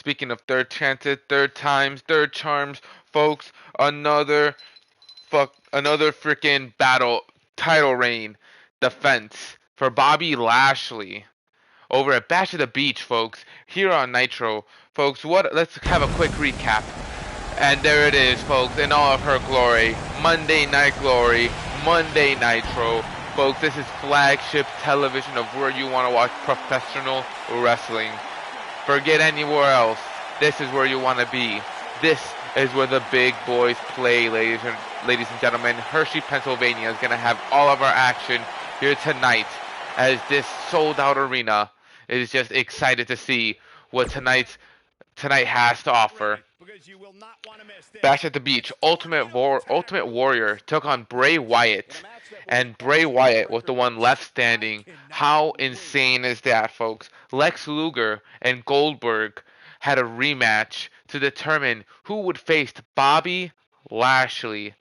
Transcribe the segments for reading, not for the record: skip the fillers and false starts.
Speaking of third chances, third times, third charms, folks, another freaking battle, title reign, defense for Bobby Lashley over at Bash at the Beach, folks, here on Nitro. Folks, let's have a quick recap. And there it is, folks, in all of her glory. Monday Night Glory, Monday Nitro. Folks, this is flagship television of where you want to watch professional wrestling. Forget anywhere else. This is where you want to be. This is where the big boys play, ladies and gentlemen. Hershey, Pennsylvania is going to have all of our action here tonight, as this sold-out arena is just excited to see what tonight has to offer. Bash at the Beach, Ultimate Warrior took on Bray Wyatt, and Bray Wyatt was the one left standing. How insane is that, folks? Lex Luger and Goldberg had a rematch to determine who would face Bobby Lashley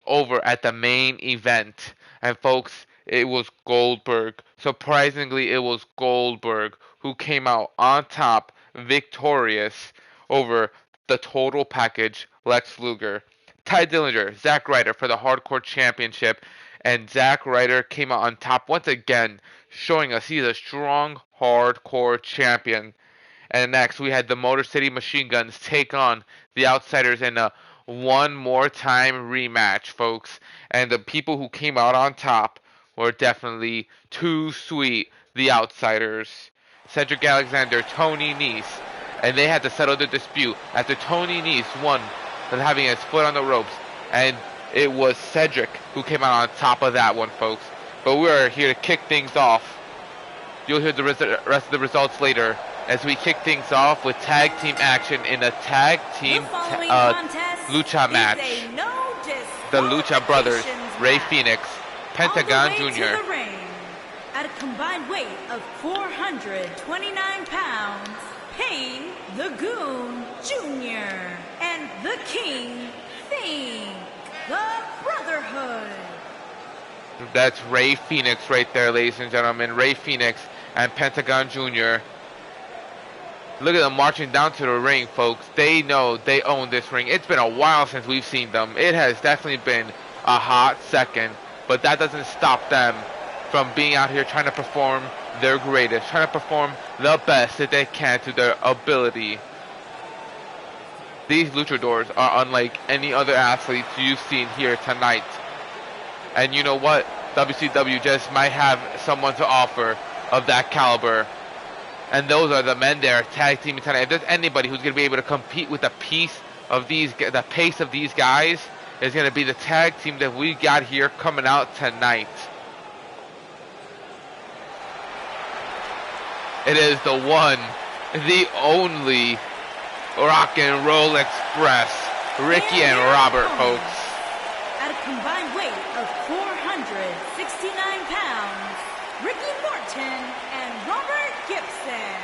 over at the main event. And folks, it was Goldberg. Surprisingly, it was Goldberg who came out on top, victorious over the total package, Lex Luger. Ty Dillinger, Zack Ryder for the Hardcore Championship, and Zack Ryder came out on top once again, showing us he's a strong Hardcore Champion. And next, we had the Motor City Machine Guns take on the Outsiders in a one more time rematch, folks. And the people who came out on top were definitely too sweet, the Outsiders. Cedric Alexander, Tony Nese, and they had to settle the dispute after Tony Nese won with having his foot on the ropes, and it was Cedric who came out on top of that one, folks. But we're here to kick things off. You'll hear the rest of the results later as we kick things off with tag team action in a tag team lucha match. The Lucha Brothers, Rey Fénix, Pentagon Jr. At a combined weight of 429 pounds, Payne the Goon Jr. and the King Thing, the Brotherhood. That's Rey Fénix right there, ladies and gentlemen. Rey Fénix and Pentagon Jr. Look at them marching down to the ring, folks. They know they own this ring. It's been a while since we've seen them. It has definitely been a hot second, but that doesn't stop them from being out here trying to perform their greatest, trying to perform the best that they can to their ability. These luchadors are unlike any other athletes you've seen here tonight. And you know what? WCW just might have someone to offer of that caliber. And those are the men there tag teaming tonight. If there's anybody who's going to be able to compete with the pace of these guys, is going to be the tag team that we got here coming out tonight. It is the one, the only Rock and Roll Express, Ricky and Robert, folks. At a combined weight of 469 pounds, Ricky Morton and Robert Gibson,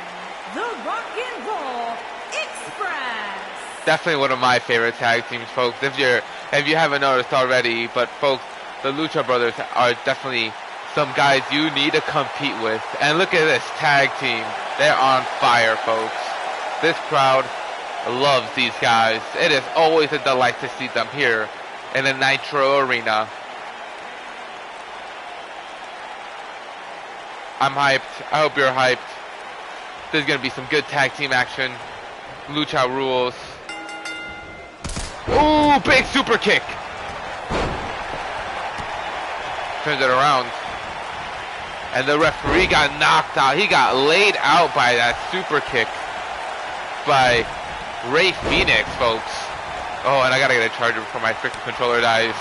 the Rock and Roll Express. Definitely one of my favorite tag teams, folks. If you haven't noticed already, but folks, the Lucha Brothers are definitely some guys you need to compete with. And look at this tag team. They're on fire, folks. This crowd loves these guys. It is always a delight to see them here in the Nitro Arena. I'm hyped. I hope you're hyped. There's going to be some good tag team action. Lucha rules. Ooh, big super kick. Turns it around. And the referee got knocked out. He got laid out by that super kick by Rey Fénix, folks. Oh, and I gotta get a charger before my freaking controller dies.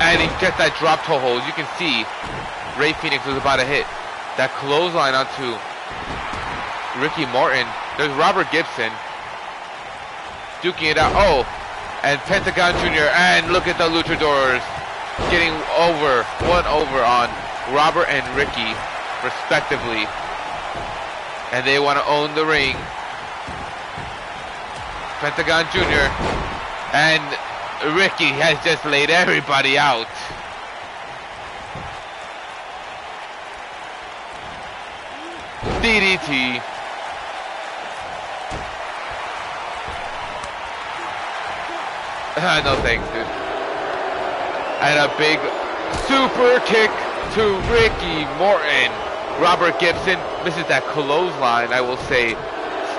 And he gets that drop toe hold. You can see Rey Fénix was about to hit that clothesline onto Ricky Morton. There's Robert Gibson duking it out. Oh, and Pentagon Jr. And look at the Luchadors getting one over on Robert and Ricky, respectively. And they want to own the ring. Pentagon Jr. and Ricky has just laid everybody out. DDT. No thanks, dude. And a big super kick to Ricky Morton. Robert Gibson misses that clothesline, I will say.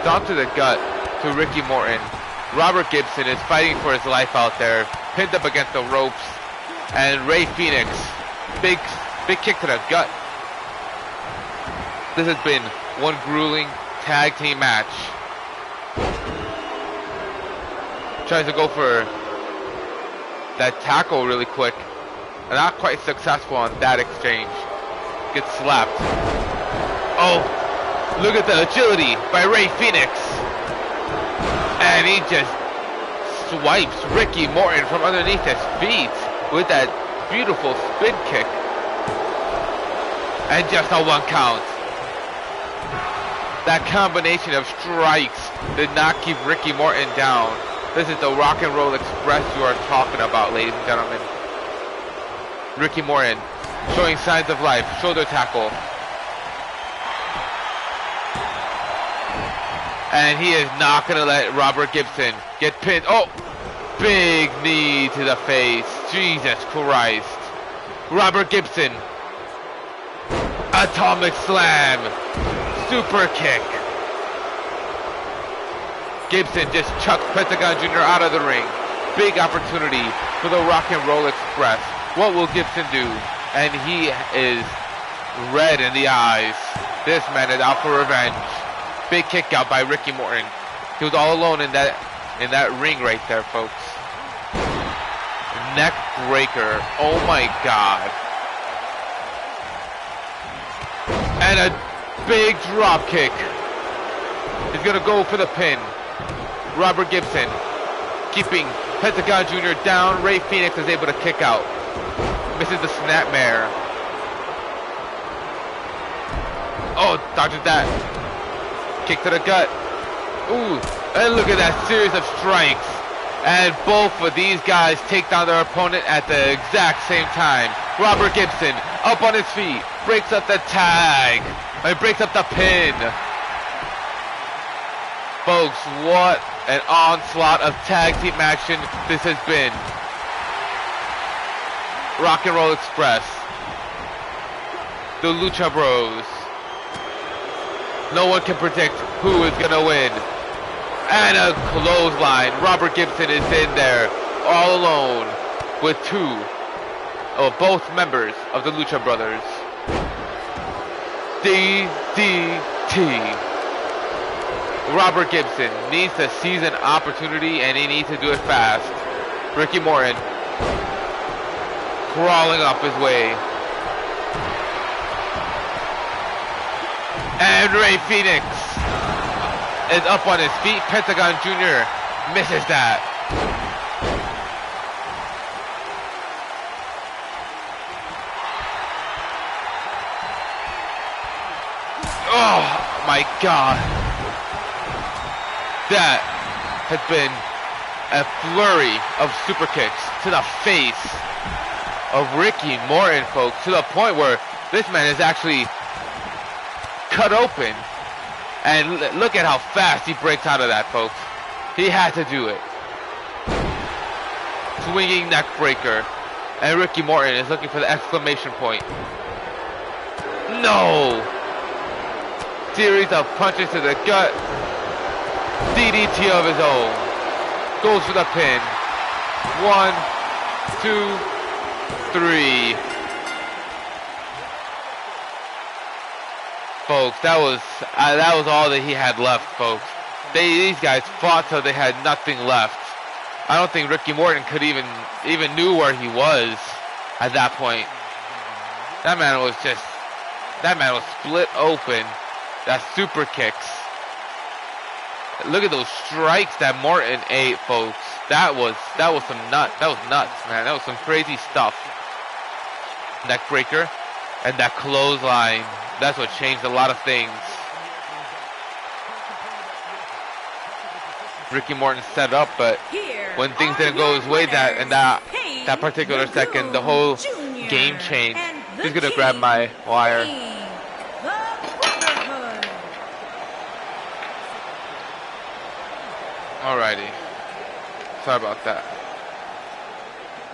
Stomp to the gut to Ricky Morton. Robert Gibson is fighting for his life out there, pinned up against the ropes. And Ray Phoenix, big kick to the gut. This has been one grueling tag team match. Tries to go for that tackle really quick. And not quite successful on that exchange. Gets slapped. Oh, look at the agility by Ray Phoenix. And he just swipes Ricky Morton from underneath his feet with that beautiful spin kick. And just a 1 count. That combination of strikes did not keep Ricky Morton down. This is the Rock and Roll Express you are talking about, ladies and gentlemen. Ricky Morton showing signs of life. Shoulder tackle. And he is not going to let Robert Gibson get pinned. Oh! Big knee to the face. Jesus Christ. Robert Gibson. Atomic slam. Super kick. Gibson just chucked Pentagon Jr. out of the ring. Big opportunity for the Rock and Roll Express. What will Gibson do? And he is red in the eyes. This man is out for revenge. Big kick out by Ricky Morton. He was all alone in that ring right there, folks. Neck breaker. Oh my God. And a big drop kick. He's gonna go for the pin. Robert Gibson keeping Pentagon Jr. down. Ray Phoenix is able to kick out. Misses the snapmare. Oh, dodges that. Kick to the gut. Ooh, and look at that series of strikes. And both of these guys take down their opponent at the exact same time. Robert Gibson up on his feet, breaks up the tag, and breaks up the pin. Folks, what an onslaught of tag team action this has been. Rock and Roll Express. The Lucha Bros. No one can predict who is gonna win. And a clothesline. Robert Gibson is in there all alone with both members of the Lucha Brothers. DDT. Robert Gibson needs to seize an opportunity, and he needs to do it fast. Ricky Morton crawling up his way. And Ray Phoenix is up on his feet. Pentagon Jr. misses that. Oh my God. That has been a flurry of super kicks to the face of Ricky Morton, folks, to the point where this man is actually cut open. And look at how fast he breaks out of that, folks. He had to do it. Swinging neck breaker. And Ricky Morton is looking for the exclamation point. No! Series of punches to the gut. DDT of his own. Goes for the pin. 1, 2, 3. Folks, that was all that he had left, folks. These guys fought till they had nothing left. I don't think Ricky Morton could even knew where he was at that point. That man was split open. That super kicks. Look at those strikes that Morton ate, folks. That was nuts, man. That was some crazy stuff. Neck breaker and that clothesline. That's what changed a lot of things. Ricky Morton set up, but when things didn't go his way that particular second, the whole game changed. He's gonna grab my wire. Alrighty. Sorry about that.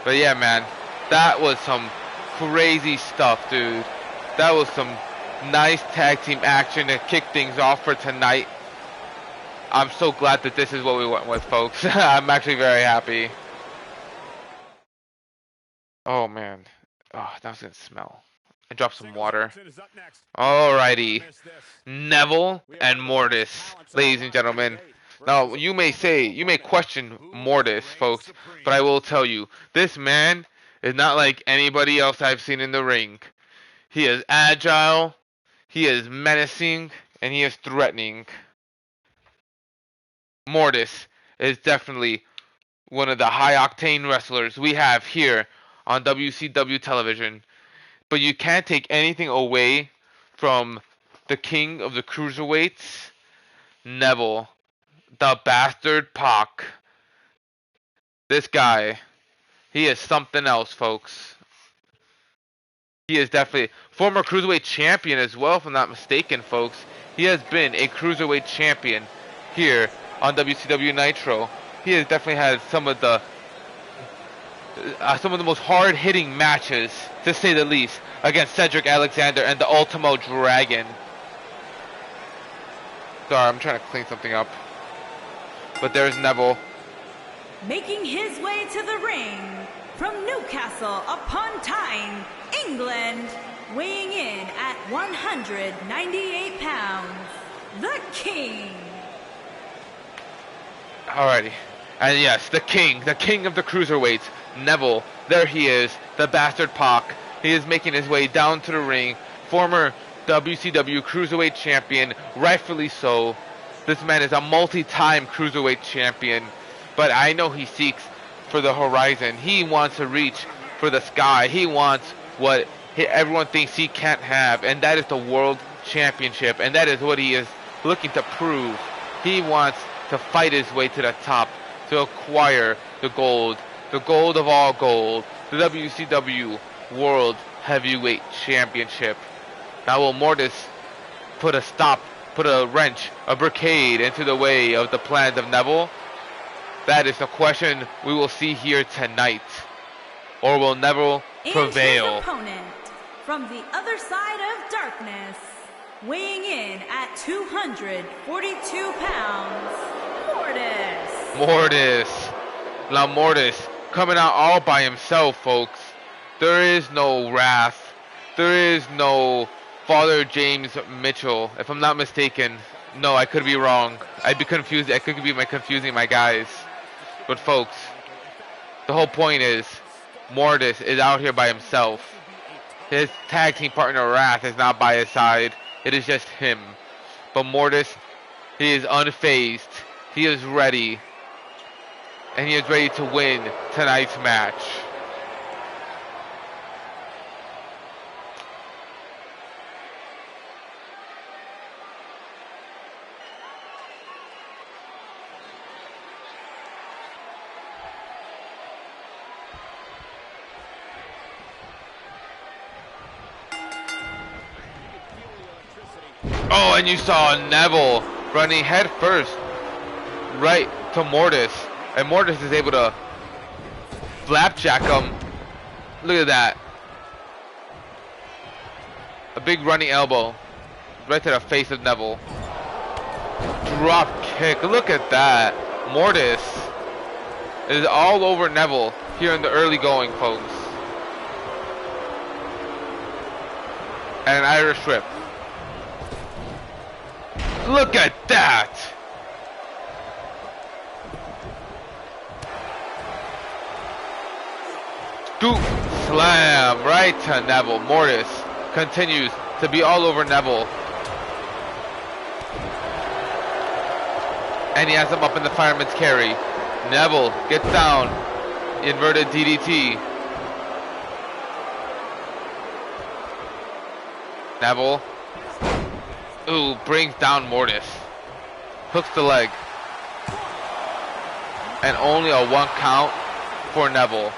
But yeah, man, that was some crazy stuff, dude. That was some nice tag team action to kick things off for tonight. I'm so glad that this is what we went with, folks. I'm actually very happy. Oh, man. Oh, that was gonna smell. I dropped some water. Alrighty. Neville and Mortis, ladies and gentlemen. Now, you may question Mortis, folks, but I will tell you, this man is not like anybody else I've seen in the ring. He is agile, he is menacing, and he is threatening. Mortis is definitely one of the high-octane wrestlers we have here on WCW television. But you can't take anything away from the king of the cruiserweights, Neville, the bastard Pac. This guy, he is something else, folks. He is definitely former cruiserweight champion as well, if I'm not mistaken, folks. He has been a cruiserweight champion here on WCW Nitro. He has definitely had some of the most hard-hitting matches, to say the least, against Cedric Alexander and the Ultimo Dragon. Sorry, I'm trying to clean something up. But there's Neville. Making his way to the ring from Newcastle upon Tyne, England, weighing in at 198 pounds, the King. Alrighty. And yes, the king of the cruiserweights, Neville. There he is, the bastard Pac. He is making his way down to the ring. Former WCW Cruiserweight Champion, rightfully so. This man is a multi-time Cruiserweight Champion. But I know he seeks for the horizon. He wants to reach for the sky. He wants what everyone thinks he can't have, and that is the World Championship. And that is what he is looking to prove. He wants to fight his way to the top, to acquire the gold of all gold, the WCW World Heavyweight Championship. Now will Mortis put a wrench, a barricade into the way of the plans of Neville? That is the question we will see here tonight. Or will Neville prevail? And his opponent from the other side of darkness, weighing in at 242 pounds, Mortis. Now Mortis coming out all by himself, folks. There is no Wrath. There is no Father James Mitchell, if I'm not mistaken. No, I could be wrong. I'd be confused. I could be confusing my guys. But folks, the whole point is Mortis is out here by himself. His tag team partner Wrath is not by his side. It is just him. But Mortis, he is unfazed. He is ready. And he is ready to win tonight's match. Oh, and you saw Neville running head first right to Mortis. And Mortis is able to flapjack him. Look at that. A big running elbow right to the face of Neville. Drop kick. Look at that. Mortis is all over Neville here in the early going, folks. And an Irish whip. Look at that! Scoop slam right to Neville. Mortis continues to be all over Neville. And he has him up in the fireman's carry. Neville gets down. Inverted DDT. Neville. Ooh, brings down Mortis. Hooks the leg. And only a 1 count for Neville.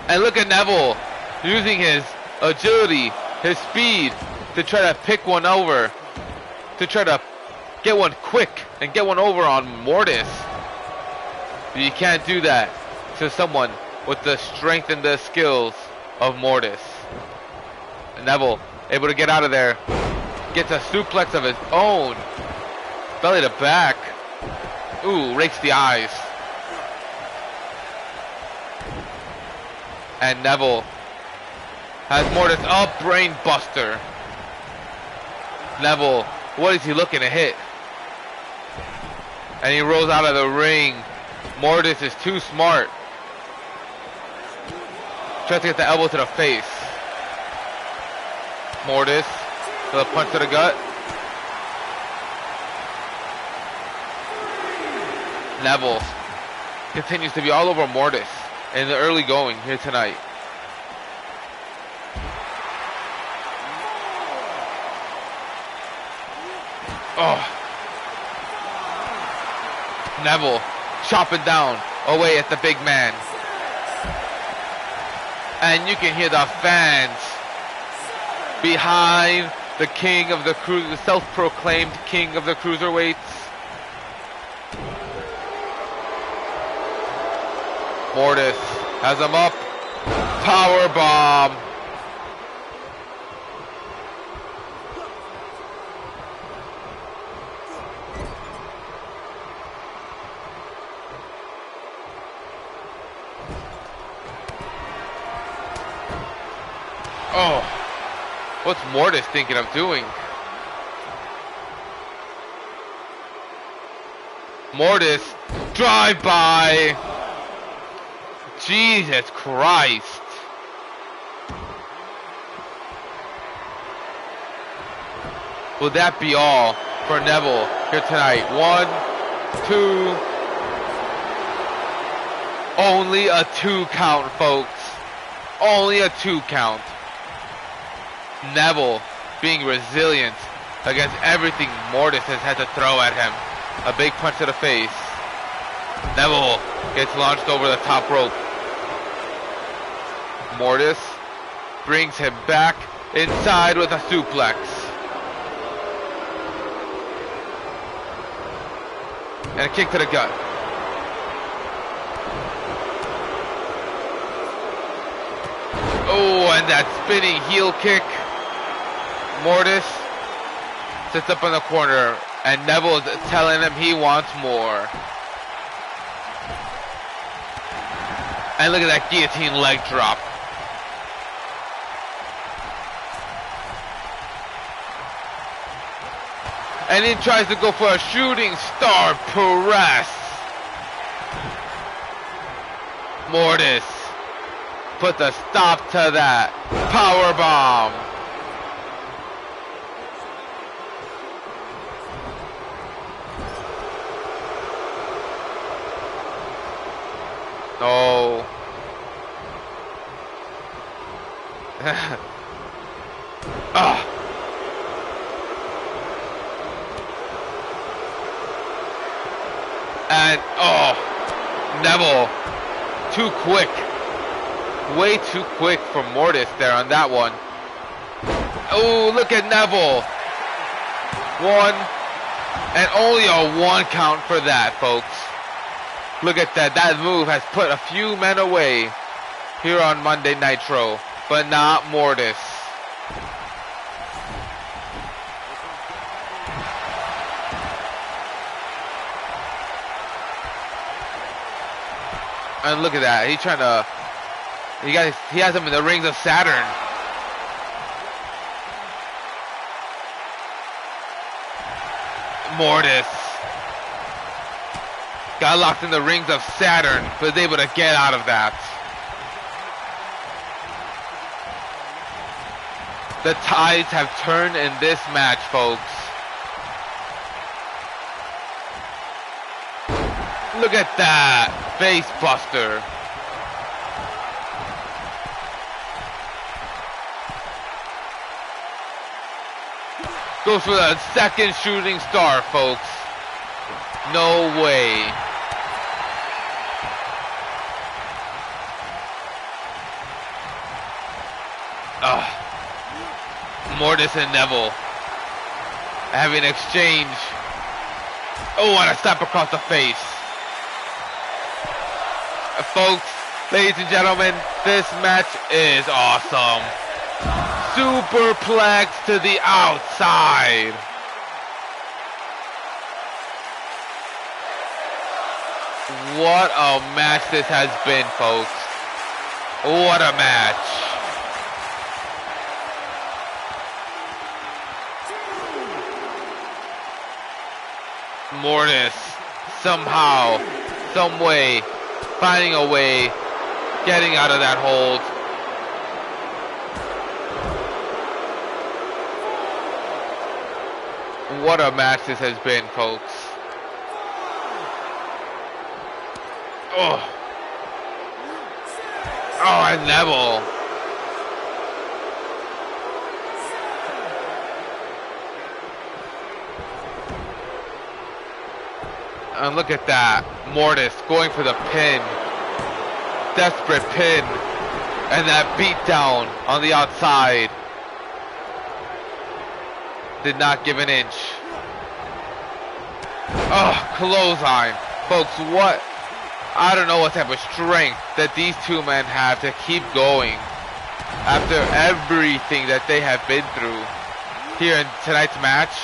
And look at Neville using his agility, his speed to try to pick one over. To try to get one quick and get one over on Mortis. But you can't do that to someone with the strength and the skills of Mortis. Neville able to get out of there. Gets a suplex of his own. Belly to back. Ooh, rakes the eyes. And Neville has Mortis up, brain buster. Neville, what is he looking to hit? And he rolls out of the ring. Mortis is too smart. Tries to get the elbow to the face. Mortis with a punch to the gut. Neville continues to be all over Mortis in the early going here tonight. Oh. Neville chopping down away at the big man. And you can hear the fans behind the king of the cruiser, the self-proclaimed king of the cruiserweights. Mortis has him up. Power bomb. Oh, what's Mortis thinking of doing? Mortis, drive by. Jesus Christ. Will that be all for Neville here tonight? 1, 2. Only a 2 count, folks. Only a 2 count. Neville being resilient against everything Mortis has had to throw at him. A big punch to the face. Neville gets launched over the top rope. Mortis brings him back inside with a suplex. And a kick to the gut. Oh, and that spinning heel kick. Mortis sits up in the corner, and Neville is telling him he wants more. And look at that guillotine leg drop. And he tries to go for a shooting star press. Mortis put the stop to that. Power bomb. Oh. Ah. And oh, Neville, too quick. Way too quick for Mortis there on that one. Oh, look at Neville. 1, and only a 1 count for that, folks. Look at that. That move has put a few men away here on Monday Nitro, but not Mortis. And look at that. He's trying to. He has him in the rings of Saturn. Mortis got locked in the rings of Saturn, but was able to get out of that. The tides have turned in this match, folks. Look at that face buster. Goes for the second shooting star, folks. No way. Mortis and Neville having an exchange Oh, and a slap across the face. Folks, ladies and gentlemen, this match is awesome. Superplex to the outside. What a match this has been, folks. What a match. Mortis, somehow, some way, finding a way, getting out of that hold. What a match this has been, folks. Oh. Oh, and Neville. And look at that. Mortis going for the pin. Desperate pin. And that beatdown on the outside. Did not give an inch. Oh, clothesline. Folks, what? I don't know what type of strength that these two men have to keep going after everything that they have been through here in tonight's match.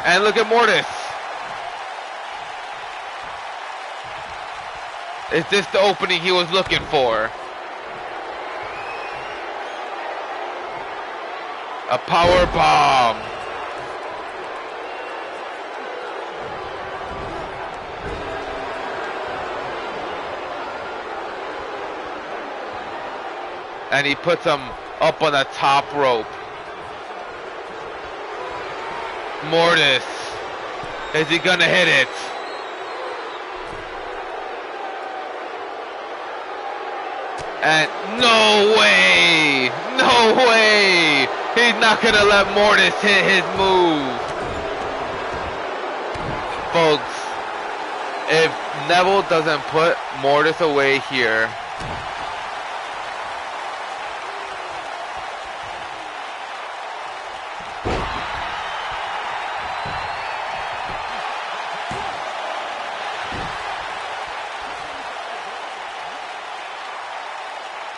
And look at Mortis. Is this the opening he was looking for? A power bomb. And he puts him up on the top rope. Mortis. Is he gonna hit it? And no way! No way! He's not gonna let Mortis hit his move. Folks, if Neville doesn't put Mortis away here,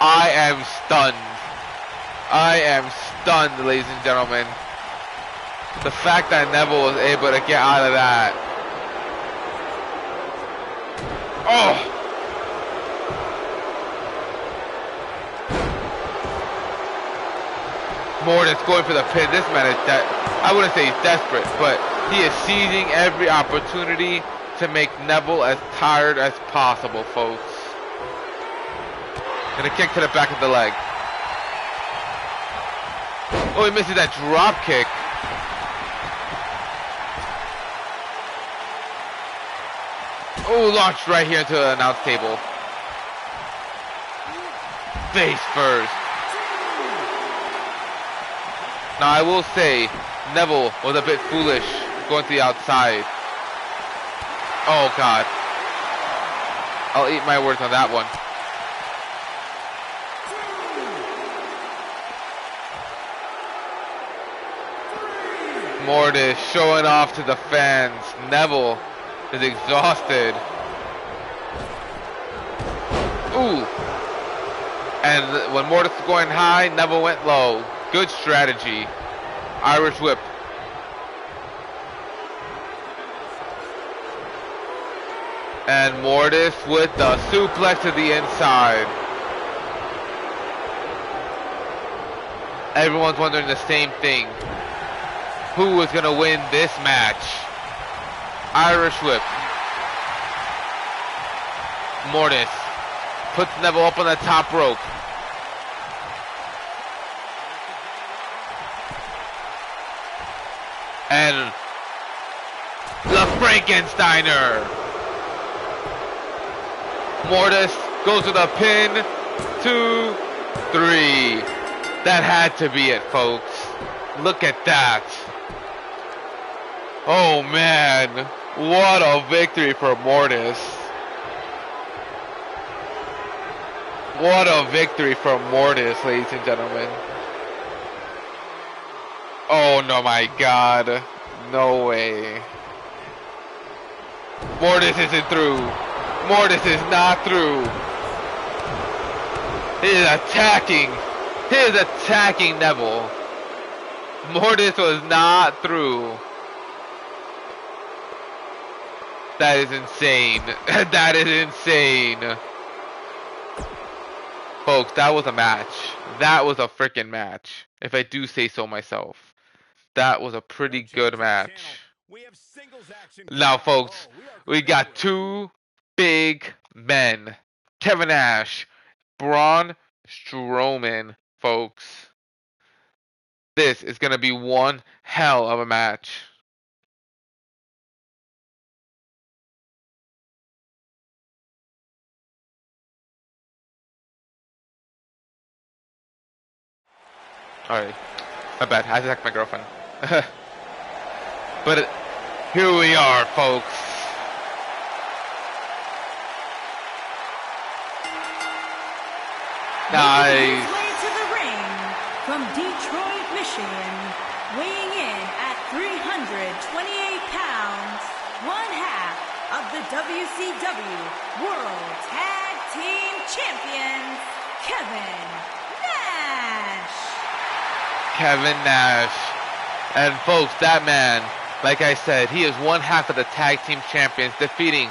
I am stunned. I am stunned, ladies and gentlemen. The fact that Neville was able to get out of that. Oh! Mortis going for the pin. This man is I wouldn't say he's desperate, but he is seizing every opportunity to make Neville as tired as possible, folks. And a kick to the back of the leg. Oh, he misses that drop kick. Oh, launched right here into the announce table. Face first. Now, I will say, Neville was a bit foolish going to the outside. Oh, God. I'll eat my words on that one. Mortis showing off to the fans. Neville is exhausted. Ooh. And when Mortis was going high, Neville went low. Good strategy. Irish whip. And Mortis with the suplex to the inside. Everyone's wondering the same thing. Who is going to win this match? Irish whip. Mortis puts Neville up on the top rope. And the Frankensteiner. Mortis goes to the pin. 2, 3. That had to be it, folks. Look at that. Oh man, what a victory for Mortis. What a victory for Mortis, ladies and gentlemen. Oh no, my God. No way. Mortis isn't through. Mortis is not through. He is attacking. He is attacking Neville. Mortis was not through. That is insane. That is insane. Folks, that was a match. That was a freaking match. If I do say so myself. That was a pretty good match. Now, folks, we got two big men. Kevin Nash, Braun Strowman, folks. This is going to be one hell of a match. Alright. My bad. I attacked my girlfriend. But here we are, folks. Nice. Making his way to the ring from Detroit, Michigan, weighing in at 328 pounds, one half of the WCW World Tag Team Champions, Kevin Nash. Kevin Nash. And folks, that man, like I said, he is one half of the Tag Team Champions, defeating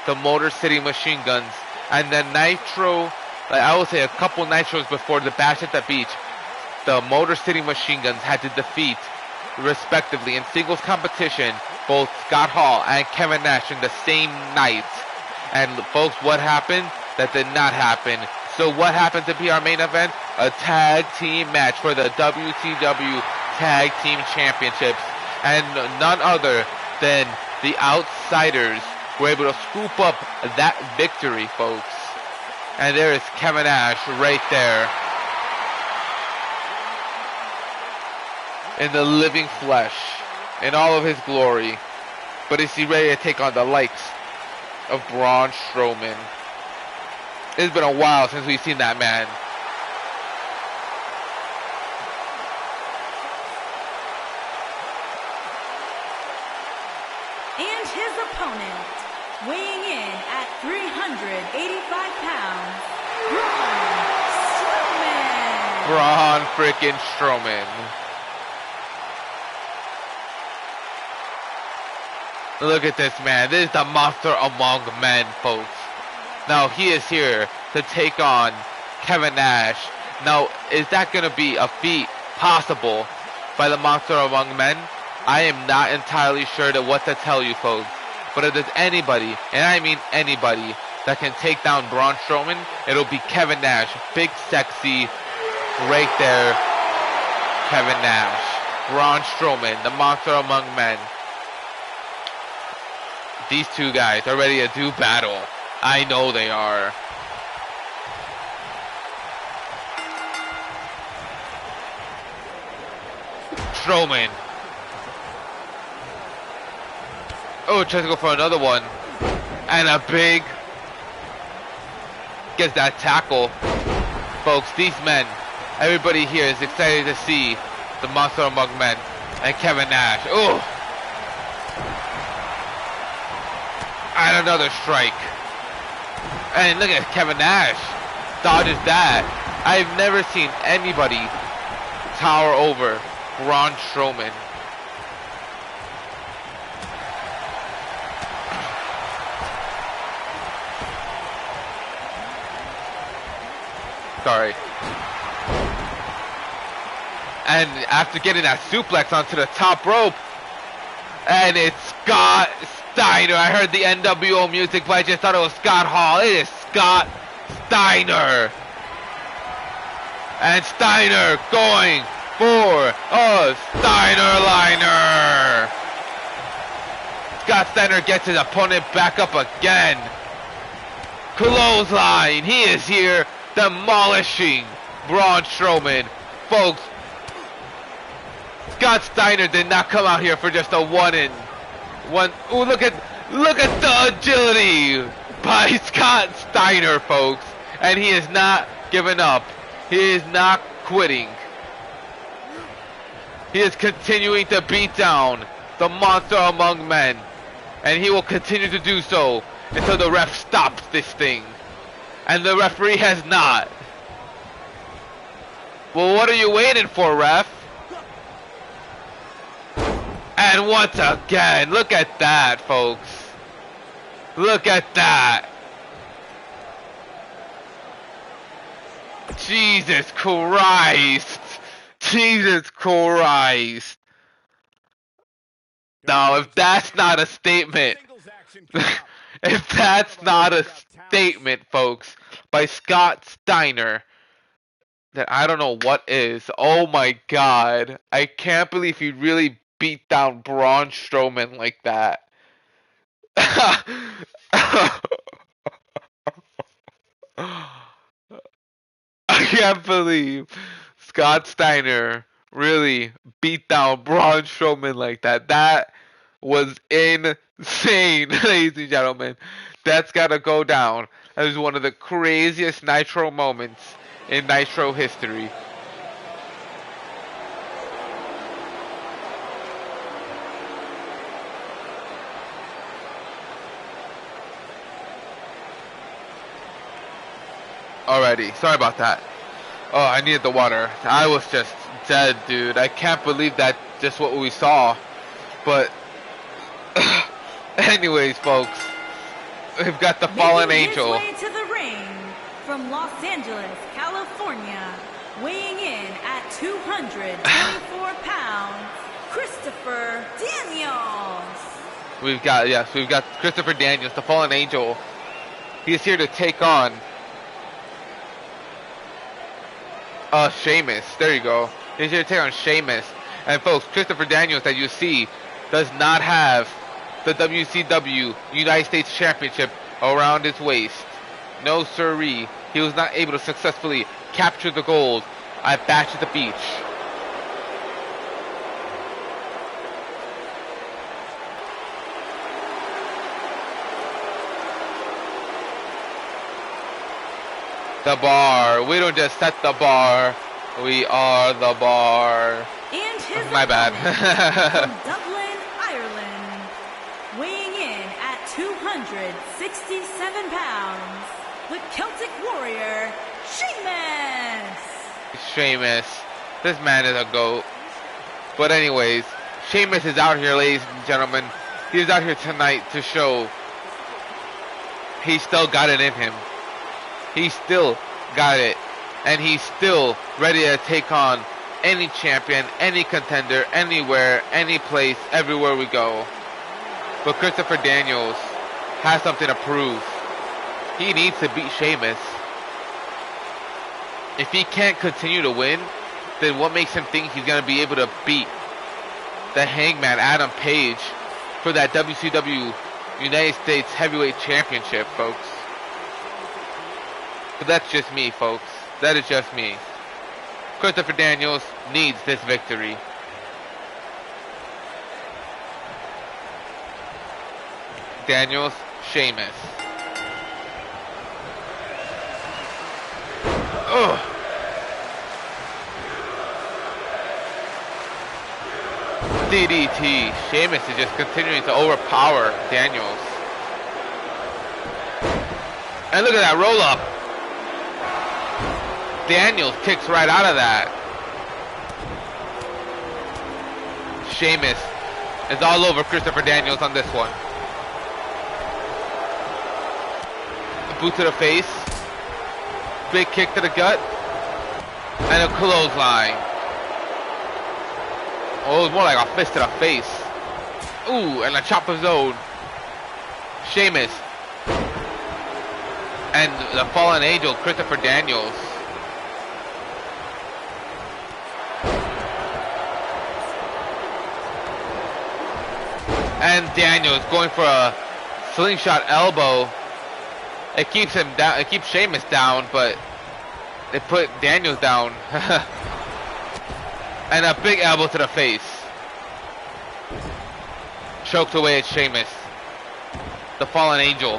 the Motor City Machine Guns. And then Nitro, like I would say a couple Nitros before the Bash at the Beach, the Motor City Machine Guns had to defeat, respectively, in singles competition, both Scott Hall and Kevin Nash in the same night. And folks, what happened? That did not happen. So what happened to be our main event? A tag team match for the WCW Tag Team Championships. And none other than the Outsiders were able to scoop up that victory, folks. And there is Kevin Nash right there. In the living flesh. In all of his glory. But is he ready to take on the likes of Braun Strowman? It's been a while since we've seen that man. And his opponent, weighing in at 385 pounds, Braun Strowman. Braun freaking Strowman. Look at this man. This is the monster among men, folks. Now he is here to take on Kevin Nash. Now, is that going to be a feat possible by the monster among men? I am not entirely sure to what to tell you, folks. But if there's anybody, and I mean anybody, that can take down Braun Strowman, it'll be Kevin Nash. Big, sexy, right there, Kevin Nash. Braun Strowman, the monster among men. These two guys are ready to do battle. I know they are. Strowman. Oh, tries to go for another one. And a big... Gets that tackle. Folks, these men, everybody here is excited to see the monster among men. And Kevin Nash. Oh! And another strike. And look at Kevin Nash. Dodges that. I've never seen anybody tower over Braun Strowman. Sorry. And after getting that suplex onto the top rope, and it's Scott Steiner. I heard the NWO music, but I just thought it was Scott Hall. It is Scott Steiner. And Steiner going for a Steiner liner. Scott Steiner gets his opponent back up again. Clothesline. He is here demolishing Braun Strowman. Folks, Scott Steiner did not come out here for just a one. Ooh, look at the agility by Scott Steiner, folks. And he is not giving up. He is not quitting. He is continuing to beat down the monster among men. And he will continue to do so until the ref stops this thing. And the referee has not. Well, what are you waiting for, ref? And once again, look at that, folks. Look at that. Jesus Christ. Jesus Christ. Now, if that's not a statement, if that's not a statement, folks, by Scott Steiner, then I don't know what is. Oh my God. I can't believe he really beat down Braun Strowman like that. I can't believe Scott Steiner really beat down Braun Strowman like that. That was insane, ladies and gentlemen. That's gotta go down as one of the craziest Nitro moments in Nitro history. Alrighty, sorry about that. Oh, I needed the water. I was just dead, dude. I can't believe that just what we saw. But anyways, folks, we've got the Fallen Angel. Making his way to the ring from Los Angeles, California, weighing in at 224 pounds, Christopher Daniels. We've got Christopher Daniels, the Fallen Angel. He is here to take on Sheamus. There you go. He's here to take on Sheamus. And folks, Christopher Daniels that you see does not have the WCW United States Championship around his waist. No siree. He was not able to successfully capture the gold at Bash at the Beach. The bar. We don't just set the bar. We are the bar. And his My bad. from Dublin, Ireland, weighing in at 267 pounds, the Celtic Warrior, Sheamus. Sheamus. This man is a goat. But anyways, Sheamus is out here, ladies and gentlemen. He's out here tonight to show he's still got it in him. He's still got it. And he's still ready to take on any champion, any contender, anywhere, any place, everywhere we go. But Christopher Daniels has something to prove. He needs to beat Sheamus. If he can't continue to win, then what makes him think he's going to be able to beat the Hangman Adam Page for that WCW United States Heavyweight Championship, folks? But that's just me, folks. That is just me. Christopher Daniels needs this victory. Daniels, Sheamus. Ugh. DDT. Sheamus is just continuing to overpower Daniels. And look at that roll up. Daniels kicks right out of that. Sheamus is all over Christopher Daniels on this one. A boot to the face. Big kick to the gut. And a clothesline. Oh, it was more like a fist to the face. Ooh, and a chop of his own. Sheamus. And the Fallen Angel, Christopher Daniels. And Daniels going for a slingshot elbow. It keeps him down. It keeps Sheamus down, but they put Daniels down. And a big elbow to the face. Choked away at Sheamus. The Fallen Angel.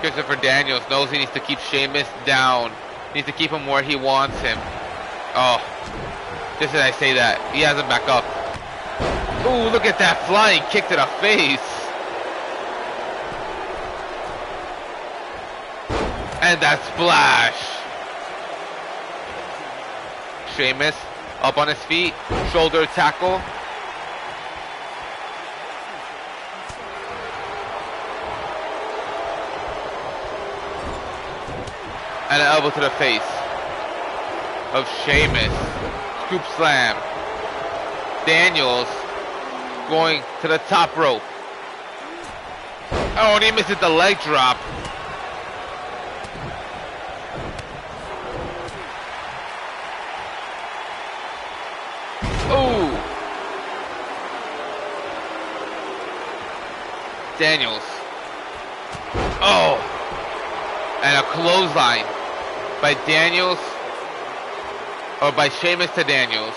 Christopher Daniels knows he needs to keep Sheamus down. He needs to keep him where he wants him. Oh. Just as I say that, he has him back up. Ooh, look at that flying kick to the face. And that splash. Sheamus up on his feet, shoulder tackle. And an elbow to the face of Sheamus. Scoop slam. Daniels going to the top rope. Oh, and he misses the leg drop. Ooh. Daniels. Oh. And a clothesline by Daniels, or by Sheamus to Daniels.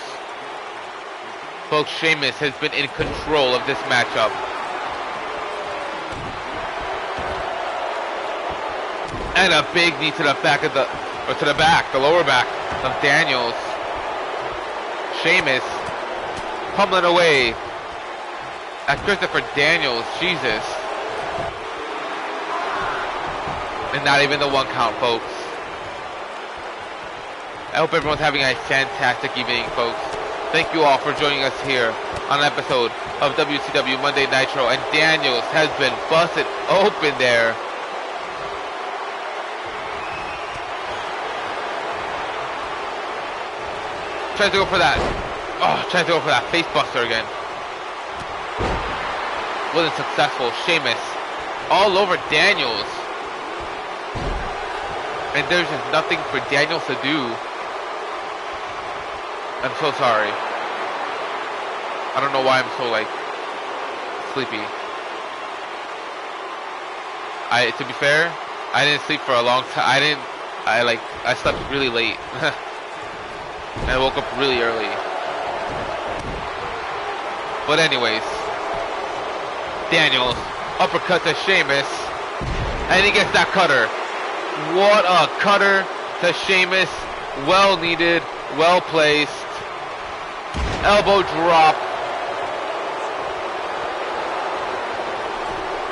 Folks, Sheamus has been in control of this matchup. And a big knee to the back of the, or to the back, the lower back of Daniels. Sheamus pummeling away at Christopher Daniels. Jesus. And not even the 1 count, folks. I hope everyone's having a fantastic evening, folks. Thank you all for joining us here on an episode of WCW Monday Nitro. And Daniels has been busted open there. Tries to go for that. Oh, tries to go for that face buster again. Wasn't successful. Sheamus all over Daniels. And there's just nothing for Daniels to do. I'm so sorry. I don't know why I'm so, like, sleepy. To be fair, I didn't sleep for a long time. I slept really late. And I woke up really early. But anyways, Daniels, uppercut to Sheamus. And he gets that cutter. What a cutter to Sheamus. Well needed, well placed. Elbow drop.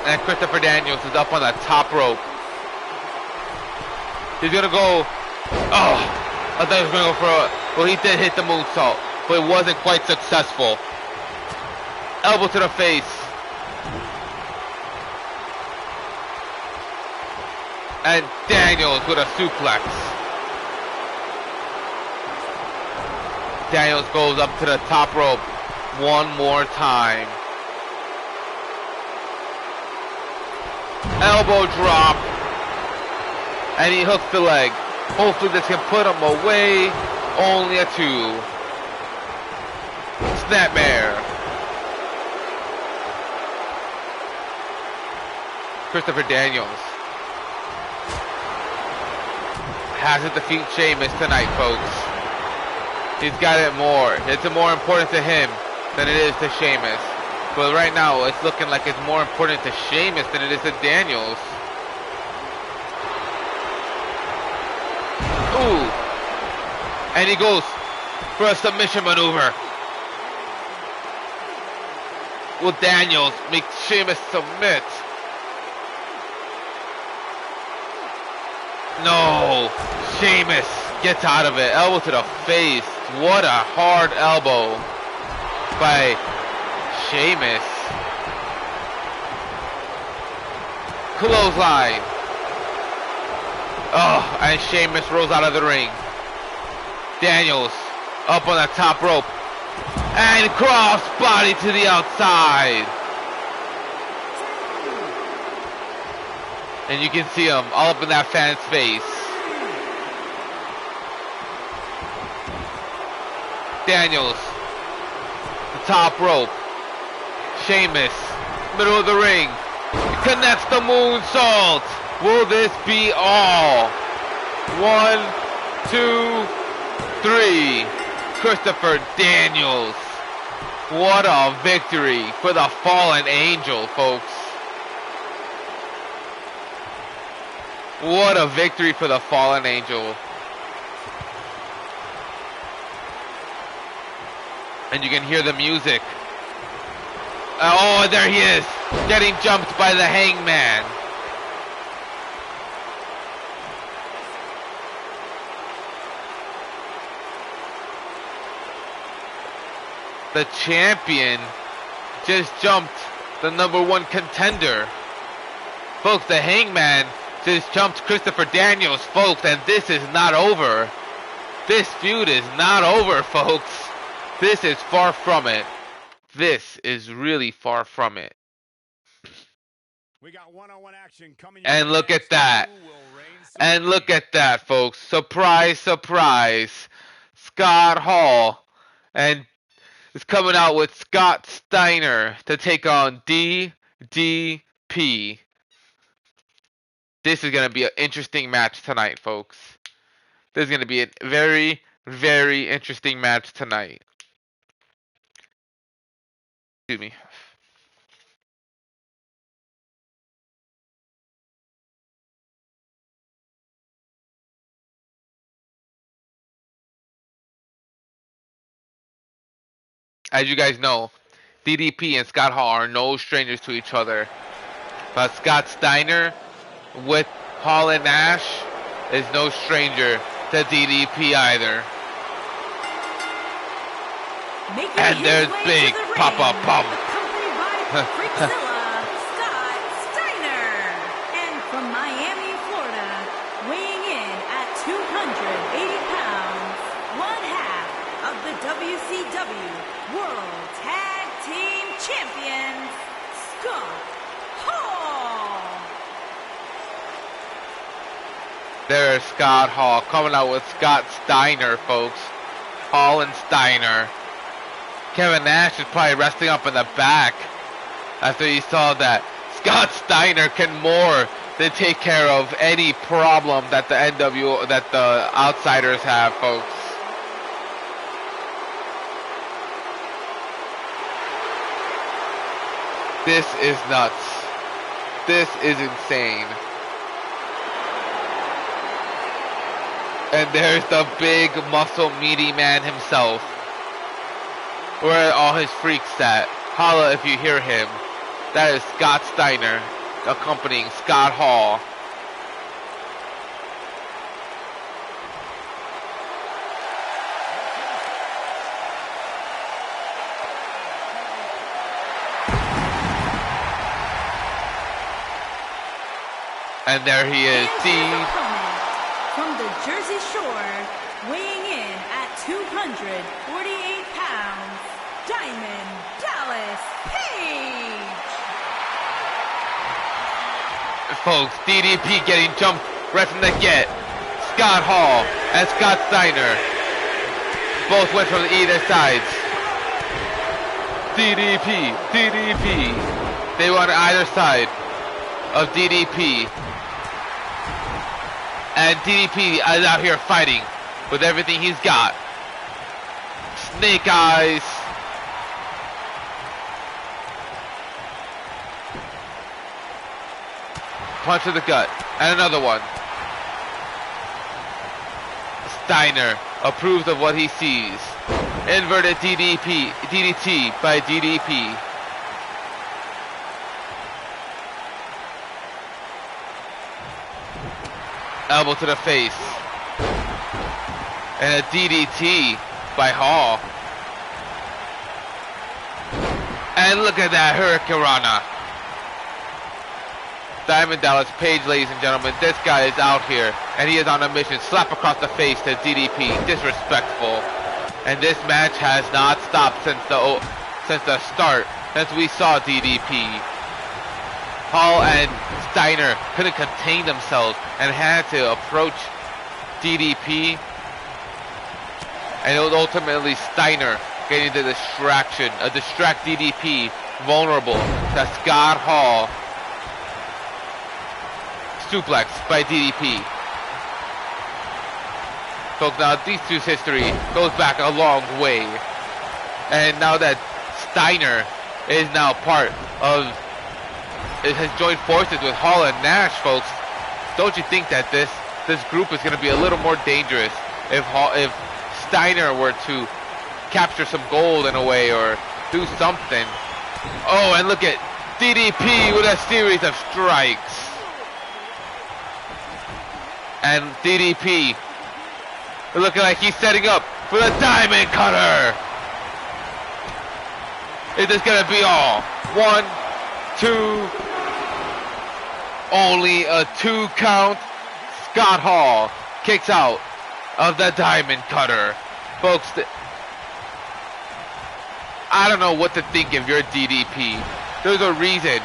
And Christopher Daniels is up on the top rope. He's gonna go. Oh, I thought he was gonna go for a. Well, he did hit the moonsault, but it wasn't quite successful. Elbow to the face. And Daniels with a suplex. Daniels goes up to the top rope one more time. Elbow drop. And he hooks the leg. Hopefully this can put him away. Only a 2. Snapmare. Christopher Daniels has to defeat Sheamus tonight, folks. He's got it more. It's more important to him than it is to Sheamus. But right now, it's looking like it's more important to Sheamus than it is to Daniels. Ooh. And he goes for a submission maneuver. Will Daniels make Sheamus submit? No. Sheamus gets out of it. Elbow to the face. What a hard elbow by Sheamus. Clothesline. Oh, and Sheamus rolls out of the ring. Daniels up on the top rope. And cross body to the outside. And you can see him all up in that fan's face. Daniels, the top rope. Sheamus, middle of the ring. Connects the moonsault. Will this be all? 1, 2, 3. Christopher Daniels. What a victory for the fallen angel, folks. What a victory for the fallen angel. And you can hear the music Oh, there he is, getting jumped by the Hangman. The champion just jumped the #1 contender. Folks, the Hangman just jumped Christopher Daniels, folks, and this is not over. This feud is not over, folks. This is far from it. This is really far from it. We got one-on-one action coming. And look at that. And look at that, folks. Surprise, surprise. Scott Hall and is coming out with Scott Steiner to take on DDP. This is going to be an interesting match tonight, folks. This is going to be a very, very interesting match tonight. Excuse me. As you guys know, DDP and Scott Hall are no strangers to each other. But Scott Steiner with Hall and Nash is no stranger to DDP either. And there's big Papa Pump. Accompanied by Freakzilla, Scott Steiner. And from Miami, Florida, weighing in at 280 pounds, one half of the WCW World Tag Team Champions, Scott Hall. There's Scott Hall coming out with Scott Steiner, folks. Hall and Steiner. Kevin Nash is probably resting up in the back after he saw that Scott Steiner can more than take care of any problem that the outsiders have, folks. This is nuts. This is insane. And there's the big muscle meaty man himself. Where are all his freaks at? Holla if you hear him. That is Scott Steiner accompanying Scott Hall. And there he is, Steve. From the Jersey Shore, weighing in at 248 pounds, Diamond Dallas Page. Folks, DDP getting jumped right from the get. Scott Hall and Scott Steiner both went from either sides. DDP. They were on either side of DDP. And DDP is out here fighting with everything he's got. Snake eyes. Punch to the gut. And another one. Steiner approves of what he sees. Inverted DDT by DDP. Elbow to the face. And a DDT by Hall. And look at that Hurricanrana. Diamond Dallas Page, ladies and gentlemen. This guy is out here, and he is on a mission. Slap across the face to DDP. Disrespectful. And this match has not stopped since the start, since we saw DDP. Hall and Steiner couldn't contain themselves and had to approach DDP. And it was ultimately Steiner getting the distraction, distract DDP vulnerable to Scott Hall. Suplex by DDP. Folks, now these two's history goes back a long way. And now that Steiner is now part of, it has joined forces with Hall and Nash, folks, don't you think that this group is going to be a little more dangerous if Steiner were to capture some gold in a way or do something Oh, and look at DDP with a series of strikes. And DDP looking like he's setting up for the Diamond Cutter. Is this gonna be all? 1, 2, only a 2 count. Scott Hall kicks out of the Diamond Cutter. Folks, I don't know what to think of your DDP. There's a reason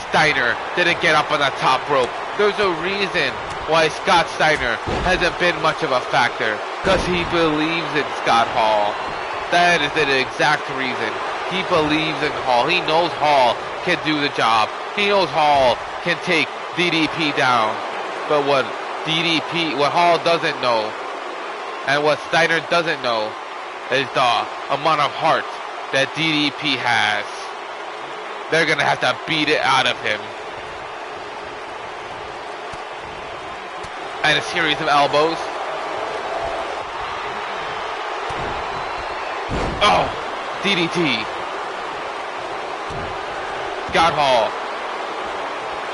Steiner didn't get up on the top rope. There's a reason why Scott Steiner hasn't been much of a factor. Because he believes in Scott Hall. That is the exact reason. He believes in Hall. He knows Hall can do the job. He knows Hall can take DDP down. But what Hall doesn't know, and what Steiner doesn't know, is the amount of heart that DDP has. They're gonna have to beat it out of him. And a series of elbows. Oh, DDT. Scott Hall.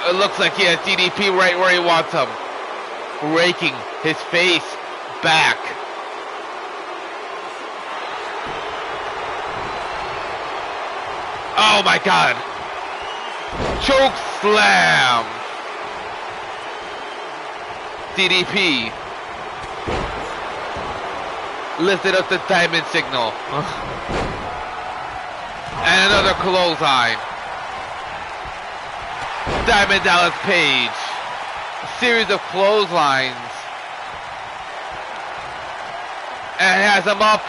It looks like he has DDP right where he wants him. Raking his face back. Oh my God. Choke slam. DDP lifted up the diamond signal. And another clothesline. Diamond Dallas Page. A series of clotheslines. And has him up.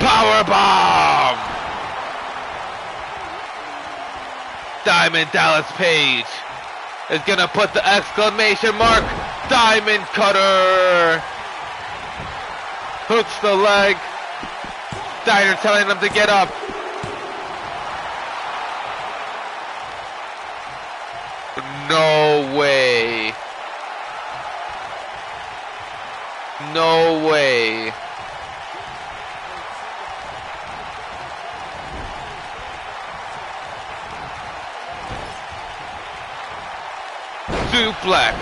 Powerbomb. Diamond Dallas Page is gonna put the exclamation mark. Diamond Cutter. Hooks the leg. Steiner telling him to get up. No way. No way. Suplex.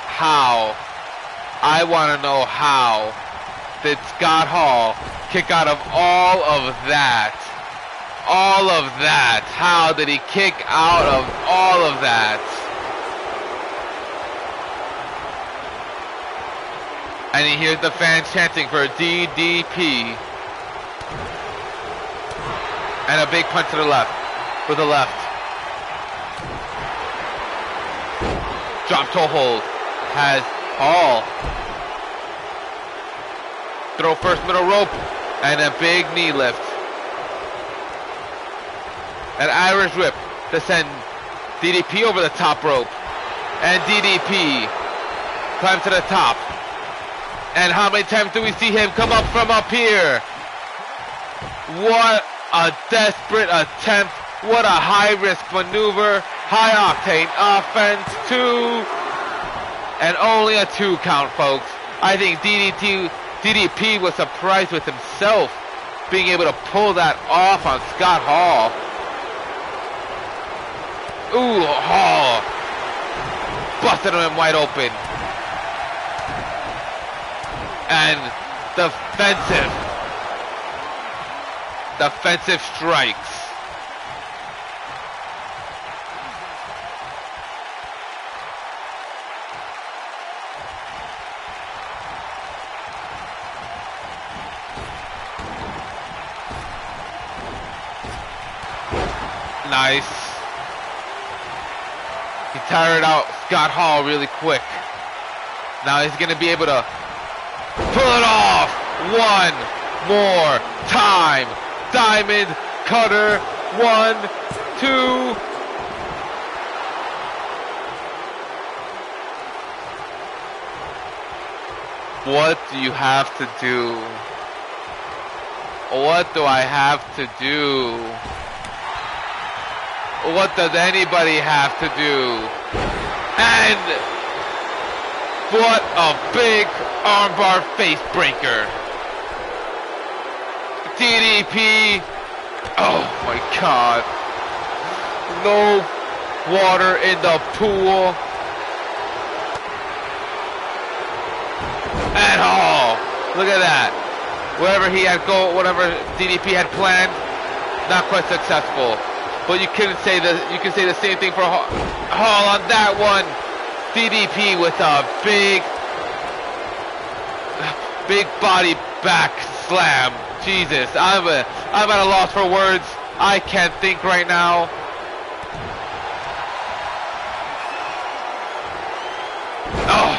How? I want to know how did Scott Hall kick out of all of that? All of that. How did he kick out of all of that? And he hears the fans chanting for DDP. And a big punch to the left. For the left. Drop toe hold. Has Hall. Throw first middle rope. And a big knee lift. An Irish whip to send DDP over the top rope. And DDP climbs to the top. And how many times do we see him come up from up here? What a desperate attempt. What a high-risk maneuver. High-octane offense. 2. And only a 2 count, folks. I think DDP was surprised with himself being able to pull that off on Scott Hall. Ooh, Hall busted him wide open. And defensive strikes. Nice. He tired out Scott Hall really quick. Now he's gonna be able to pull it off one more time. Diamond Cutter. 1, 2. What do you have to do? What do I have to do? What does anybody have to do? And what a big armbar face breaker. DDP Oh my God. No water in the pool at all. Look at that. Whatever he had whatever DDP had planned, not quite successful. But you can say the same thing for Hall on that one. DDP with a big body back slam. Jesus, I'm at a loss for words. I can't think right now. Oh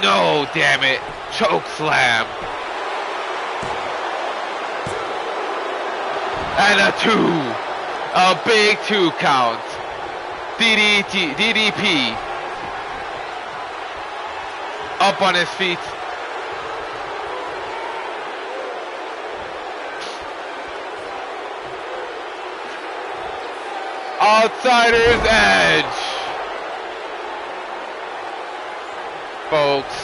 no, damn it, choke slam. And a big 2 count. DDP up on his feet. Outsider's edge. Folks,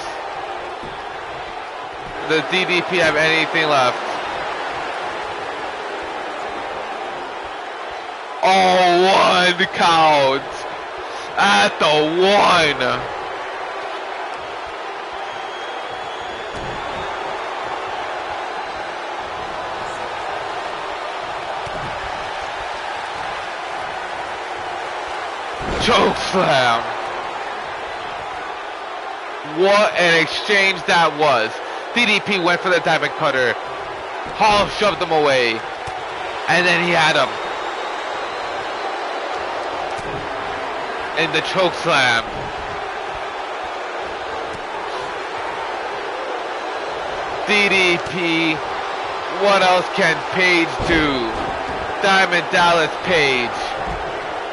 does DDP have anything left? Oh, 1 count at the 1. Choke slam. What an exchange that was. DDP went for the diamond cutter. Hall shoved him away. And then he had him in the choke slam. DDP. What else can Page do? Diamond Dallas Page.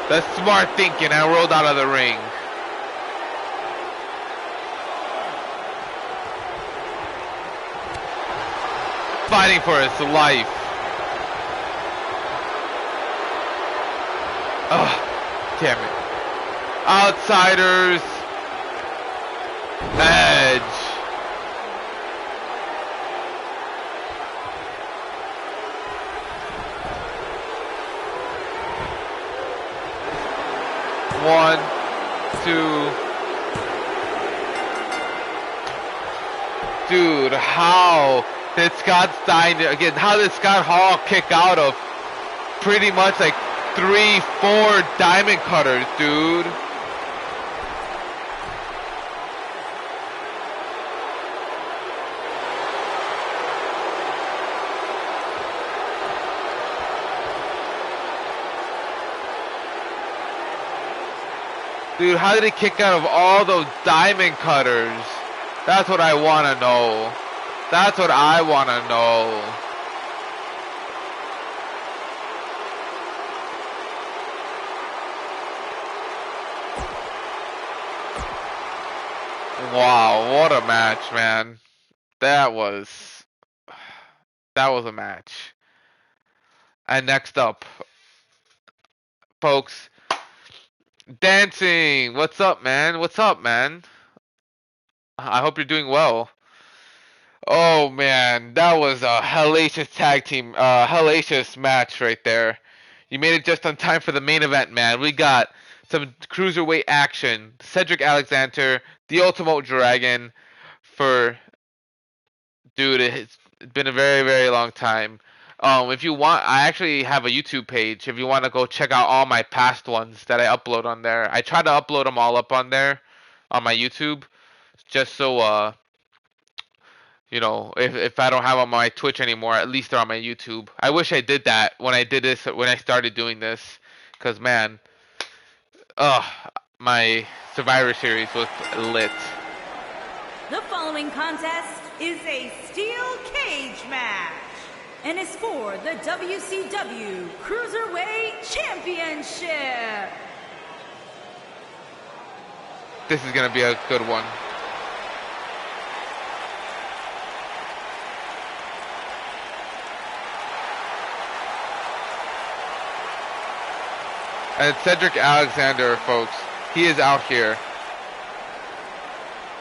The smart thinking and rolled out of the ring. Fighting for his life. Oh, damn it. Outsiders. Edge. One, two. Dude, how did Scott Steiner, again, how did Scott Hall kick out of pretty much like 3-4 diamond cutters, dude? Dude, how did he kick out of all those diamond cutters? That's what I want to know. That's what I want to know. Wow, what a match, man. That was a match. And next up, folks, dancing. What's up, man? What's up, man? I hope you're doing well. Oh man, that was a hellacious tag team, hellacious match right there. You made it just on time for the main event, man. We got some cruiserweight action. Cedric Alexander, the Ultimate Dragon, for dude, it's been a very, very long time. If you want, I actually have a YouTube page. If you want to go check out all my past ones that I upload on there, I try to upload them all up on there, on my YouTube, just so you know, if I don't have them on my Twitch anymore, at least they're on my YouTube. I wish I did that when I did this, when I started doing this, cause man, my Survivor Series was lit. The following contest is a steel cage match and is for the WCW Cruiserweight Championship. This is gonna be a good one. And Cedric Alexander, folks, he is out here.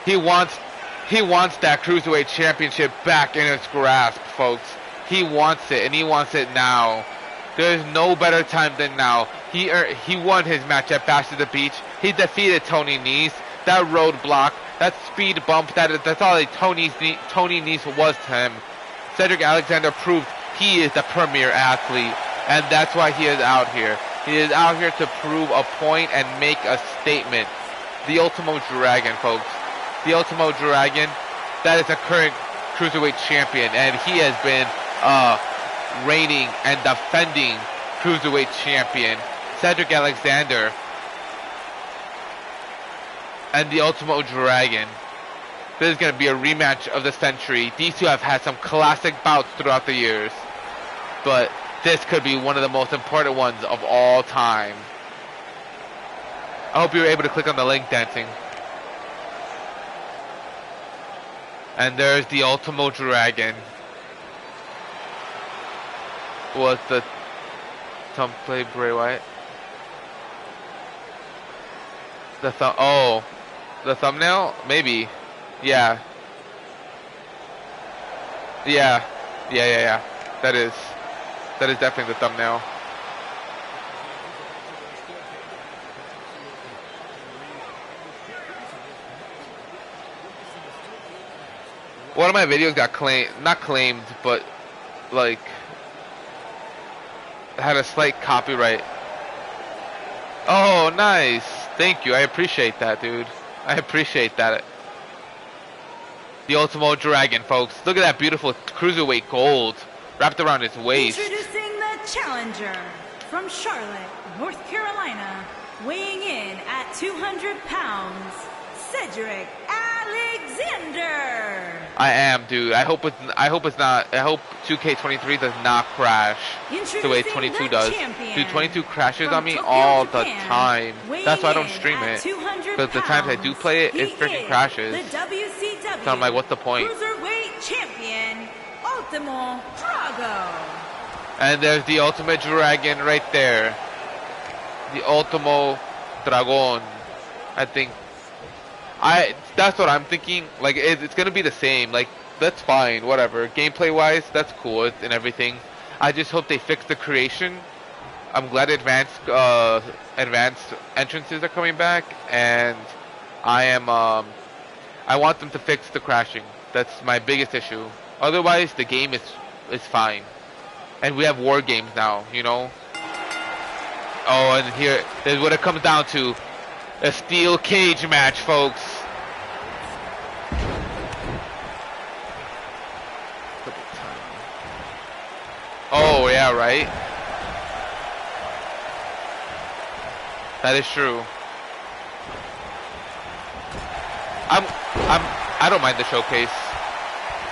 He wants that Cruiserweight Championship back in his grasp, folks. He wants it, and he wants it now. There's no better time than now. He won his match at Bash at the Beach. He defeated Tony Nese. That roadblock, that speed bump, that's all that Tony Nese was to him. Cedric Alexander proved he is the premier athlete, and that's why he is out here. He is out here to prove a point and make a statement. The Ultimo Dragon, folks. The Ultimo Dragon, that is a current Cruiserweight champion, and he has been reigning and defending Cruiserweight champion. Cedric Alexander and the Ultimo Dragon. This is going to be a rematch of the century. These two have had some classic bouts throughout the years, but this could be one of the most important ones of all time. I hope you were able to click on the link, Dancing. And there's the Ultimo Dragon. Was the thumb play Bray Wyatt? The thumbnail? Maybe. Yeah. Yeah. That is definitely the thumbnail. One of my videos got not claimed, but like had a slight copyright. Oh, nice. Thank you. I appreciate that, dude. I appreciate that. The Ultimo Dragon, folks. Look at that beautiful cruiserweight gold wrapped around his waist. Introducing the challenger from Charlotte, North Carolina, weighing in at 200 pounds, Cedric Alexander. I am, dude. I hope 2K23 does not crash the way 22 does. Dude, 22 crashes on me all the time. That's why I don't stream it. Because the times I do play it, it freaking crashes. So I'm like, what's the point? Cruiserweight champion, Ultimo Drago. And there's the Ultimate Dragon right there. The Ultimo Dragon. I think. That's what I'm thinking. Like, it's gonna be the same. Like, that's fine, whatever. Gameplay wise, that's cool and everything. I just hope they fix the creation. I'm glad advanced entrances are coming back, and I want them to fix the crashing. That's my biggest issue. Otherwise, the game is fine. And we have war games now, you know. Oh, and here is what it comes down to. A steel cage match, folks. Oh, yeah, right? That is true. I don't mind the showcase.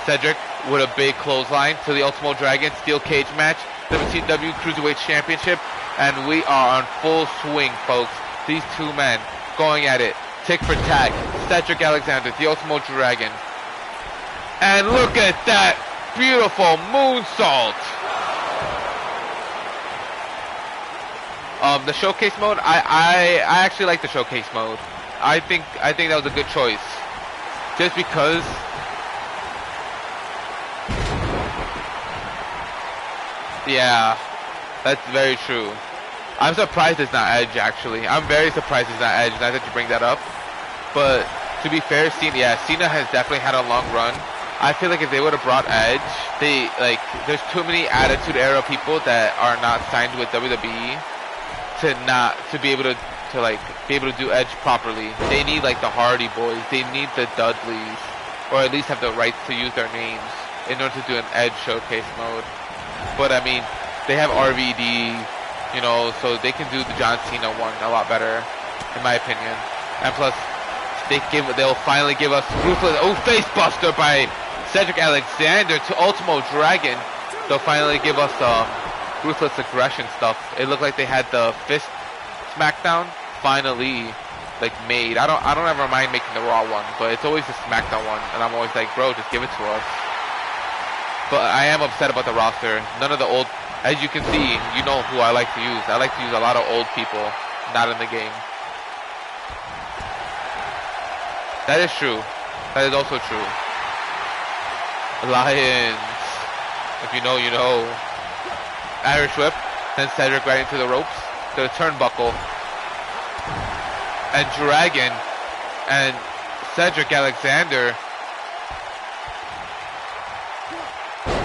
Cedric with a big clothesline to the Ultimo Dragon steel cage match, WCW Cruiserweight Championship, and we are on full swing, folks. These two men going at it, tick for tack. Cedric Alexander, the Ultimo Dragon, and look at that beautiful moonsault. The showcase mode, I actually like the showcase mode. I think that was a good choice. Just because yeah, that's very true. I'm surprised it's not Edge, actually. I'm very surprised it's not Edge, now that you bring that up. But to be fair, Cena has definitely had a long run. I feel like if they would have brought Edge, there's too many Attitude Era people that are not signed with WWE to be able to do Edge properly. They need like the Hardy Boys, they need the Dudleys, or at least have the rights to use their names in order to do an Edge showcase mode. But I mean, they have RVD, you know, so they can do the John Cena one a lot better, in my opinion. And plus, they'll finally give us Ruthless, face buster by Cedric Alexander to Ultimo Dragon. They'll finally give us Ruthless Aggression stuff. It looked like they had the Fist SmackDown finally made. I don't ever mind making the Raw one, but it's always the SmackDown one, and I'm always like, bro, just give it to us. But I am upset about the roster. None of the old, as you can see, you know who I like to use. I like to use a lot of old people, not in the game. That is true. That is also true. Lions. If you know, you know. Irish whip. Sends Cedric right into the ropes. To the turnbuckle. And Dragon and Cedric Alexander.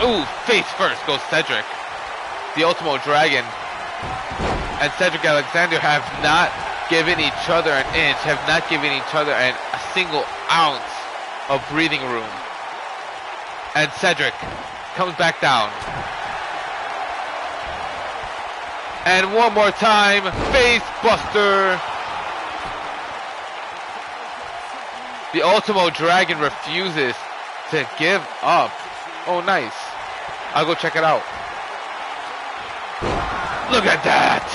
Ooh, face first goes Cedric. The Ultimo Dragon and Cedric Alexander have not given each other an inch, have not given each other a single ounce of breathing room. And Cedric comes back down. And one more time, face buster. The Ultimo Dragon refuses to give up. Oh, nice. I'll go check it out. Look at that.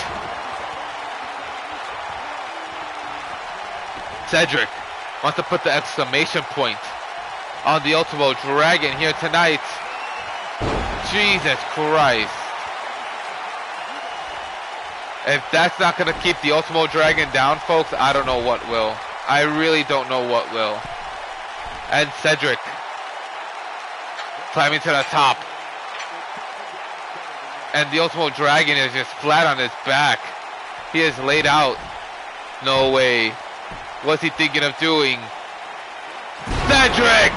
Cedric wants to put the exclamation point on the Ultimo Dragon here tonight. Jesus Christ. If that's not going to keep the Ultimo Dragon down, folks, I don't know what will. I really don't know what will. And Cedric climbing to the top. And the Ultimo Dragon is just flat on his back. He is laid out. No way. What's he thinking of doing? Cedric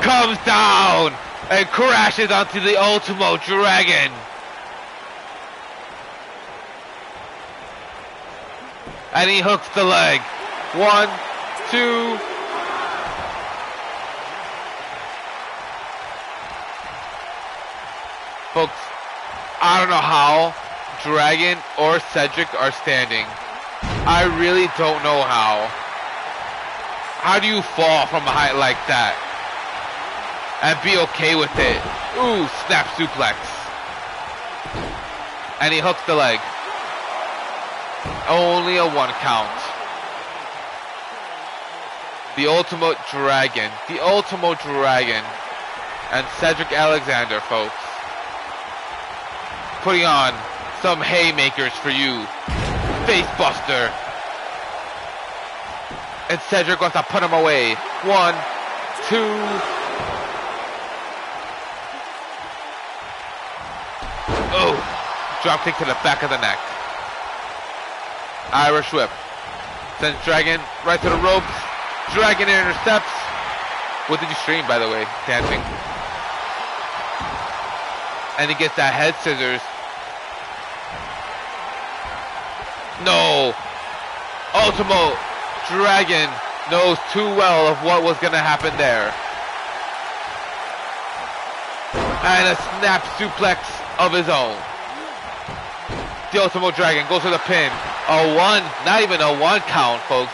comes down and crashes onto the Ultimo Dragon. And he hooks the leg. 1, 2. Folks, I don't know how Dragon or Cedric are standing. I really don't know how. How do you fall from a height like that and be okay with it? Ooh, snap suplex. And he hooks the leg. Only a 1 count. The Ultimo Dragon. The Ultimo Dragon. And Cedric Alexander, folks. Putting on some haymakers for you. Face buster. And Cedric wants to put him away. 1, 2. Oh. Drop kick to the back of the neck. Irish whip. Sends Dragon right to the ropes. Dragon intercepts. What did you stream, by the way? Dancing. And he gets that head scissors. No. Ultimo Dragon knows too well of what was going to happen there. And a snap suplex of his own. The Ultimo Dragon goes for the pin. A 1, not even a 1 count, folks.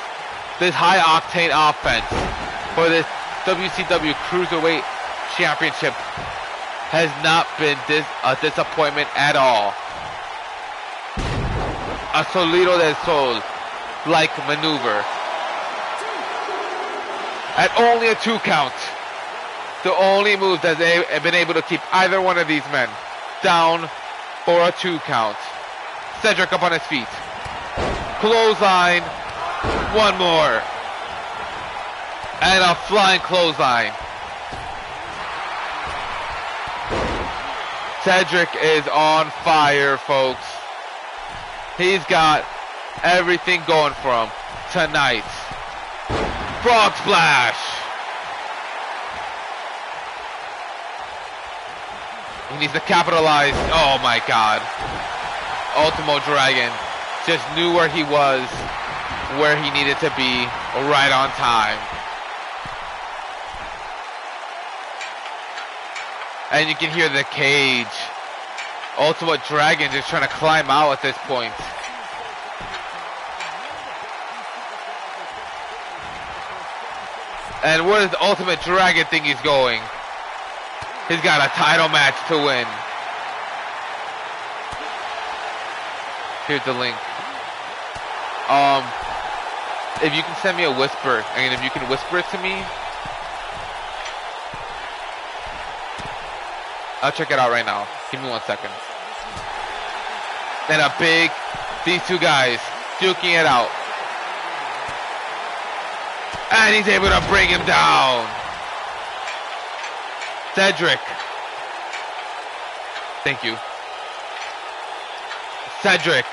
This high octane offense for this WCW Cruiserweight Championship has not been a disappointment at all. A Solido del Sol like maneuver. At only a 2 count. The only move that's been able to keep either one of these men down for a 2 count. Cedric up on his feet. Clothesline. 1 more. And a flying clothesline. Cedric is on fire, folks. He's got everything going for him tonight. Frog splash. He needs to capitalize. Oh my God. Ultimo Dragon just knew where he was, where he needed to be, right on time. And you can hear the cage. Ultimo Dragon just trying to climb out at this point. And where does the Ultimate Dragon think he's going? He's got a title match to win. Here's the link. If you can send me a whisper, and if you can whisper it to me, I'll check it out right now. Give me 1 second. And these 2 guys duking it out. And he's able to bring him down. Cedric Thank you. Cedric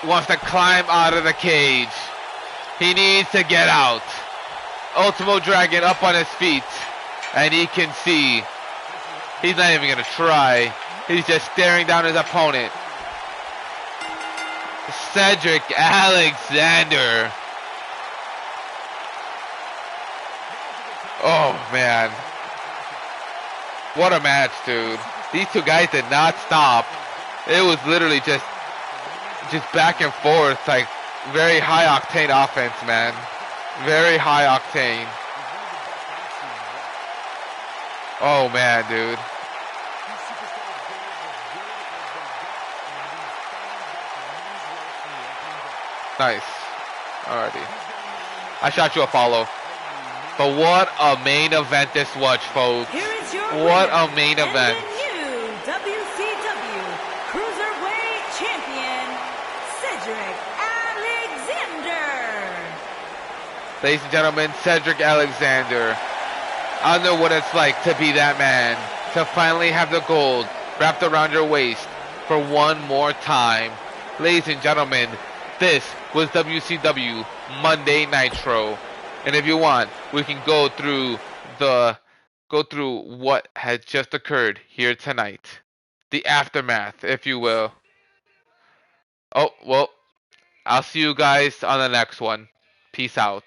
wants to climb out of the cage. He needs to get out. Ultimo Dragon up on his feet. And he can see. He's not even going to try. He's just staring down his opponent. Cedric Alexander. Oh, man. What a match, dude. These two guys did not stop. It was literally just back and forth, like very high octane offense, man. Very high octane. Oh man, dude. Nice. Alrighty. I shot you a follow. But what a main event this was, folks. What a main event. New WCW Cruiserweight Champion, Cedric Alexander. Ladies and gentlemen, Cedric Alexander. I don't know what it's like to be that man. To finally have the gold wrapped around your waist for one more time. Ladies and gentlemen, this was WCW Monday Nitro. And if you want, we can go through what has just occurred here tonight. The aftermath, if you will. Oh, well, I'll see you guys on the next one. Peace out.